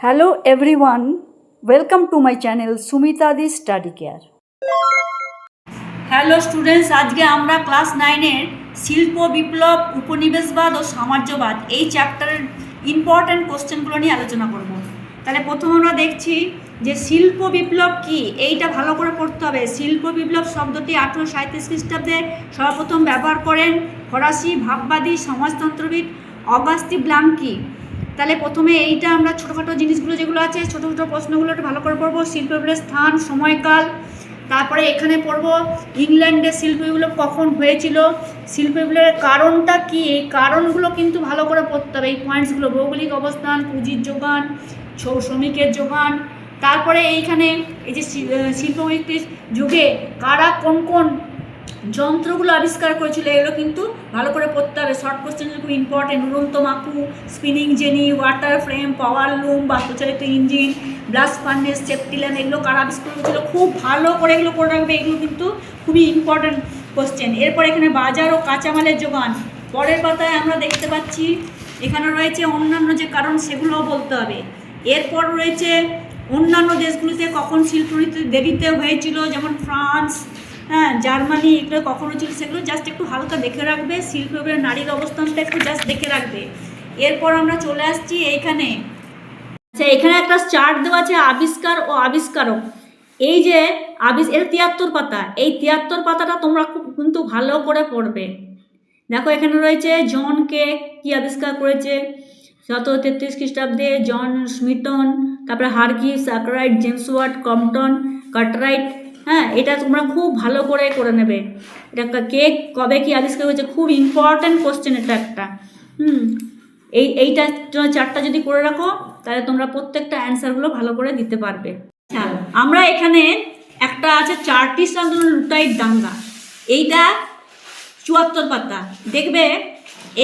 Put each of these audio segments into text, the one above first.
Hello everyone, welcome to my channel Sumitadi Study Care. Hello students, আজকে আমরা class 9-এর শিল্প বিপ্লব, উপনিবেশবাদ ও সাম্রাজ্যবাদ এই চ্যাপ্টারের ইম্পর্ট্যান্ট কোশ্চেনগুলো নিয়ে আলোচনা করব। তাহলে প্রথমে আমরা দেখছি যে শিল্প বিপ্লব কি, এইটা ভালো করে পড়তে হবে। শিল্প বিপ্লব শব্দটি 1837 খ্রিস্টাব্দে সর্বপ্রথম ব্যবহার করেন ফরাসি ভাববাদী সমাজতন্ত্রবিদ অগাস্তি ব্লাঙ্কি। তাহলে প্রথমে এইটা আমরা ছোটোখাটো জিনিসগুলো যেগুলো আছে, ছোটো ছোটো প্রশ্নগুলো একটু ভালো করে পড়বো। শিল্প বিপ্লবের স্থান, সময়কাল, তারপরে এখানে পড়বো ইংল্যান্ডে শিল্প বিপ্লব কখন হয়েছিল, শিল্প বিপ্লবের কারণটা কি, এই কারণগুলো কিন্তু ভালো করে পড়তে হবে। এই পয়েন্টসগুলো ভৌগোলিক অবস্থান, পুঁজির যোগান, শ্রমিকের যোগান, তারপরে এইখানে এই যে শিল্পভিত্তিক যুগে কারা কোন কোন যন্ত্রগুলো আবিষ্কার করেছিল, এগুলো কিন্তু ভালো করে পড়তে হবে। শর্ট কোশ্চেন খুব ইম্পর্টেন্ট। উড়ন্ত মাকু, spinning jenny, water frame, power loom, বাস্তুচালিত engine, blast furnace, safety lamp, এগুলো কারা আবিষ্কার করেছিল, খুব ভালো করে এগুলো করে রাখবে। এগুলো কিন্তু খুবই ইম্পর্টেন্ট কোশ্চেন। এরপর এখানে বাজার ও কাঁচামালের যোগান। পরের পাতায় আমরা দেখতে পাচ্ছি এখানে রয়েছে অন্যান্য যে কারণ, সেগুলোও বলতে হবে। এরপর রয়েছে অন্যান্য দেশগুলিতে কখন শিল্প দেরিতে হয়েছিল, যেমন ফ্রান্স, জার্মানি, এগুলো কখন হয়েছিল সেগুলো জাস্ট একটু হালকা দেখে রাখবে। শিল্পের নারীর অবস্থানটা একটু জাস্ট দেখে রাখবে। এরপর আমরা চলে আসছি এইখানে, আচ্ছা এখানে একটা চার্ট দেওয়া আছে আবিষ্কার ও আবিষ্কারক। এই যে এর 73 পাতা, এই 73 পাতাটা তোমরা কিন্তু ভালো করে পড়বে। দেখো এখানে রয়েছে জন কে কি আবিষ্কার করেছে 1733 খ্রিস্টাব্দে, জন স্মিটন, তারপরে হারকিস, Arkwright, James Watt, Crompton, Cartwright. এটা তোমরা খুব ভালো করে নেবে। এটা কে কবে কি আবিষ্কার হয়েছে, খুব ইম্পর্ট্যান্ট কোশ্চেন এটা একটা। এইটা চারটা যদি করে রাখো তাহলে তোমরা প্রত্যেকটা অ্যান্সারগুলো ভালো করে দিতে পারবে। আচ্ছা আমরা এখানে একটা আছে চার্টিস্ট আন্দোলন, লুটাইট দাঙ্গা, এইটা 74 পাতা দেখবে।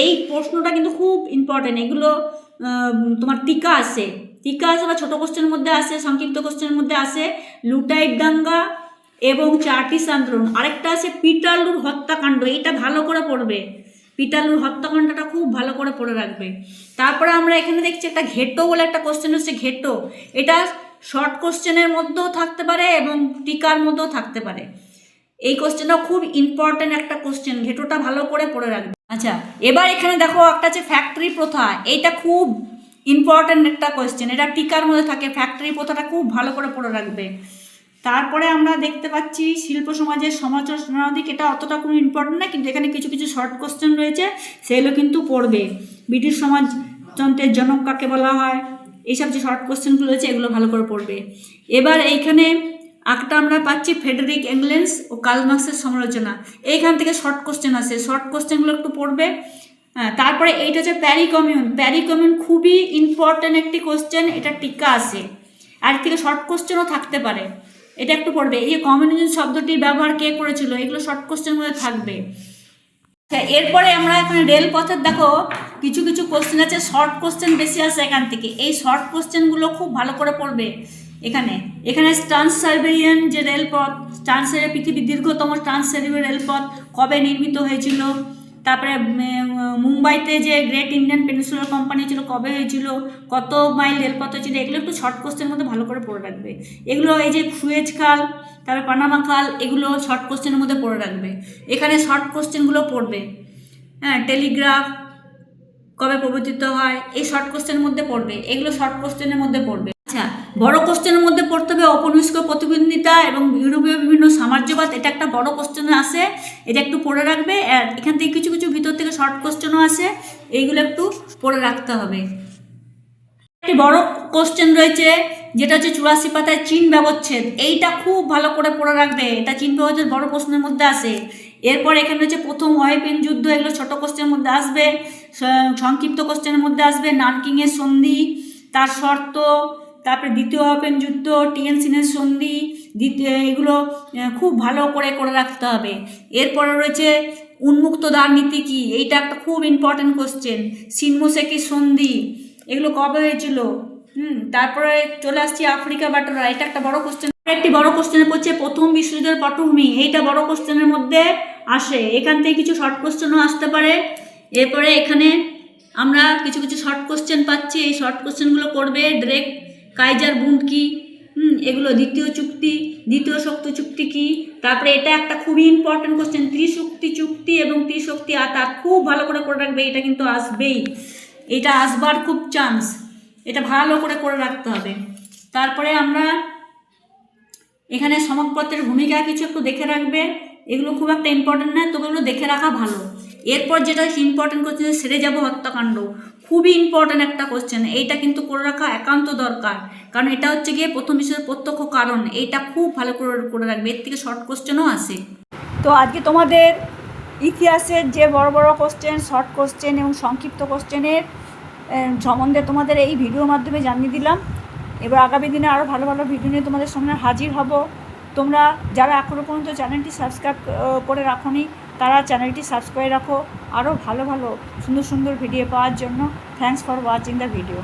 এই প্রশ্নটা কিন্তু খুব ইম্পর্টেন্ট। এগুলো তোমার টিকা আসে বা ছোটো কোশ্চেনের মধ্যে আসে, সংক্ষিপ্ত কোশ্চেনের মধ্যে আসে। লুটাইট দাঙ্গা এবং চার্টিস্ট আন্দোলন। আরেকটা আছে পিটারলুর হত্যাকাণ্ড, এইটা ভালো করে পড়বে। পিটারলুর হত্যাকাণ্ডটা খুব ভালো করে পড়ে রাখবে। তারপরে আমরা এখানে দেখছি একটা ঘেটো বলে একটা কোশ্চেন হচ্ছে ঘেটো। এটা শর্ট কোশ্চেনের মধ্যেও থাকতে পারে এবং টিকার মধ্যেও থাকতে পারে। এই কোশ্চেনটা খুব ইম্পর্টেন্ট একটা কোশ্চেন, ঘেটোটা ভালো করে পড়ে রাখবে। আচ্ছা এবার এখানে দেখো একটা আছে ফ্যাক্টরি প্রথা, এইটা খুব ইম্পর্টেন্ট একটা কোশ্চেন, এটা টিকার মধ্যে থাকে। ফ্যাক্টরি প্রথাটা খুব ভালো করে পড়ে রাখবে। তারপরে আমরা দেখতে পাচ্ছি শিল্প সমাজের সমালোচনা দিক, এটা অতটা কোনো ইম্পর্টেন্ট না, কিন্তু এখানে কিছু কিছু শর্ট কোশ্চেন রয়েছে, সেগুলো কিন্তু পড়বে। ব্রিটিশ সমাজতন্ত্রের জনক কাকে বলা হয়, এইসব যে শর্ট কোশ্চেনগুলো রয়েছে এগুলো ভালো করে পড়বে। এবার এইখানে একটা আমরা পাচ্ছি ফ্রেডরিক এঙ্গেলস ও কার্ল মার্কসের সমালোচনা, এইখান থেকে শর্ট কোশ্চেন আসে, শর্ট কোশ্চেনগুলো একটু পড়বে। তারপরে এইটা হচ্ছে প্যারি কমিউন, খুবই ইম্পর্টেন্ট একটি কোশ্চেন, এটা টিকা আসে, আর থেকে শর্ট কোশ্চেনও থাকতে পারে, এটা একটু পড়বে। এই যে কমিউনিজম শব্দটির ব্যবহার কে করেছিল, এগুলো শর্ট কোশ্চেনের মধ্যে থাকবে। এরপরে আমরা এখানে রেলপথের দেখো কিছু কিছু কোশ্চেন আছে, শর্ট কোশ্চেন বেশি আসে এখান থেকে। এই শর্ট কোশ্চেনগুলো খুব ভালো করে পড়বে। এখানে ট্রান্স সাইবেরিয়ান যে রেলপথ, পৃথিবীর দীর্ঘতম ট্রান্স সাইবেরিয়ান রেলপথ কবে নির্মিত হয়েছিল, তারপরে মুম্বাইতে যে গ্রেট ইন্ডিয়ান পেনিনসুলার কোম্পানি ছিল কবে হয়েছিল, কত মাইল রেলপথ হয়েছিল, এগুলো একটু শর্ট কোশ্চেনের মধ্যে ভালো করে পড়ে রাখবে। এগুলো এই যে সুয়েজ খাল, তারপরে পানামা খাল, এগুলো শর্ট কোশ্চেনের মধ্যে পড়ে রাখবে। এখানে শর্ট কোশ্চেনগুলো পড়বে। টেলিগ্রাফ কবে প্রবর্তিত হয়, এই শর্ট কোশ্চেনের মধ্যে পড়বে, এগুলো শর্ট কোশ্চেনের মধ্যে পড়বে। আচ্ছা বড় কোশ্চেনের মধ্যে পড়তে হবে ঔপনিবেশিক প্রতিদ্বন্দ্বিতা এবং ইউরোপীয় বিভিন্ন সাম্রাজ্যবাদ, এটা একটা বড় কোশ্চেনে আসে, এটা একটু পড়ে রাখবে। এখান থেকে কিছু কিছু ভিতর থেকে শর্ট কোশ্চেনও আসে, এইগুলো একটু পড়ে রাখতে হবে। একটি বড় কোশ্চেন রয়েছে যেটা হচ্ছে 84 পাতায় চীন ব্যবচ্ছেদ, এইটা খুব ভালো করে পড়ে রাখবে, এটা চীন ব্যবচ্ছেদ বড় প্রশ্নের মধ্যে আসে। এরপর এখানে রয়েছে প্রথম ওয়াইপেন যুদ্ধ, এগুলো ছোট কোশ্চেনের মধ্যে আসবে, সংক্ষিপ্ত কোশ্চেনের মধ্যে আসবে। নানকিংয়ের সন্ধি, তার শর্ত, তারপরে দ্বিতীয় ওয়াইপেন যুদ্ধ, টিয়েনসিনের সন্ধি, এগুলো খুব ভালো করে রাখতে হবে। এরপরে রয়েছে উন্মুক্ত দ্বার নীতি কি, এইটা একটা খুব ইম্পর্টেন্ট কোশ্চেন। শিনমোসেকি সন্ধি, এগুলো কবে হয়েছিল। তারপরে চলে আসছি আফ্রিকা বাটোয়ারা, এটা একটা বড় কোশ্চেন। একটি বড় কোশ্চেনে পড়ছে প্রথম বিশ্বযুদ্ধের পটভূমি, এইটা বড় কোশ্চেনের মধ্যে আসে, এখান থেকে কিছু শর্ট কোশ্চেনও আসতে পারে। এরপরে এখানে আমরা কিছু কিছু শর্ট কোশ্চেন পাচ্ছি, এই শর্ট কোশ্চেনগুলো করবে। ড্রেক কাইজার বুন্ড কি, এগুলো দ্বিতীয় শক্তি চুক্তি কি, তারপরে এটা একটা খুবই ইম্পর্টেন্ট কোশ্চেন, ত্রিশক্তি চুক্তি এবং ত্রিশক্তি আতা, খুব ভালো করে রাখবে, এটা কিন্তু আসবেই, এটা আসবার খুব চান্স, এটা ভালো করে রাখতে হবে। তারপরে আমরা এখানে সমাজপত্রের ভূমিকা কিছু একটু দেখে রাখবে, এগুলো খুব একটা ইম্পর্টেন্ট না, তবে এগুলো দেখে রাখা ভালো। এরপর যেটা ইম্পর্টেন্ট কোশ্চেন, সেরে যাব হত্যাকাণ্ড, খুবই ইম্পর্টেন্ট একটা কোশ্চেন, এইটা কিন্তু করে রাখা একান্ত দরকার, কারণ এটা হচ্ছে গিয়ে প্রথম বিষয়ের প্রত্যক্ষ কারণ, এইটা খুব ভালো করে রাখবে, এর থেকে শর্ট কোশ্চেনও আসে। তো আজকে তোমাদের ইতিহাসের যে বড় বড় কোশ্চেন, শর্ট কোশ্চেন এবং সংক্ষিপ্ত কোশ্চেনের সম্বন্ধে তোমাদের এই ভিডিওর মাধ্যমে জানিয়ে দিলাম। এবার আগামী দিনে আরও ভালো ভালো ভিডিও নিয়ে তোমাদের সামনে হাজির হব। তোমরা যারা এখনও পর্যন্ত চ্যানেলটি সাবস্ক্রাইব করে রাখোনি, তারা চ্যানেলটি সাবস্ক্রাইব রাখো আরও ভালো ভালো সুন্দর সুন্দর ভিডিও পাওয়ার জন্য। Thanks for watching the video.